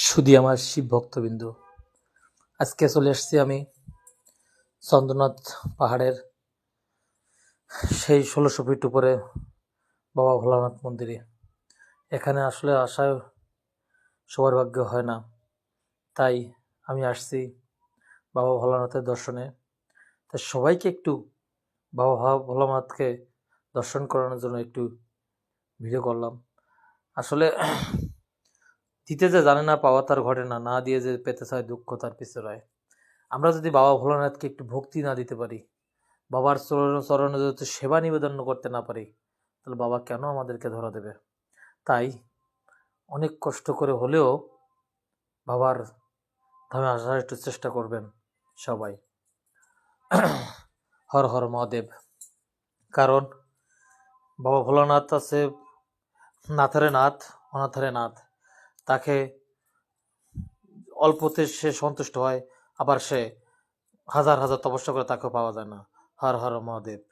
শুধু আমার শিব ভক্তবৃন্দ, আজকে চলে আসছি আমি চন্দ্রনাথ পাহাড়ের সেই ১৬০০ ফিট উপরে বাবা ভোলানাথ মন্দিরে। এখানে আসলে আসায় সবার ভাগ্য হয় না, তাই আমি আসছি বাবা ভোলানাথের দর্শনে। তাই সবাইকে একটু বাবা ভোলানাথকে দর্শন করানোর জন্য একটু ভিডিও করলাম। আসলে দিতে যে জানে না, পাওয়া তার ঘটে না, না দিয়ে যে পেতে চায় দুঃখ তার পিছু রয়। আমরা যদি বাবা ভোলানাথকে একটু ভক্তি না দিতে পারি, বাবার চরণে যদি সেবা নিবেদন করতে না পারি, তাহলে বাবা কেন আমাদেরকে ধরা দেবে? তাই অনেক কষ্ট করে হলেও বাবার ধামে আসার একটু চেষ্টা করবেন সবাই। হর হর মহাদেব। কারণ বাবা ভোলানাথ আছে নাথের নাথ, অনাথের নাথ। তাকে অল্পতে সে সন্তুষ্ট হয়, আবার সে হাজার হাজার তপস্যা করে তাকেও পাওয়া যায় না। হর হর মহাদেব।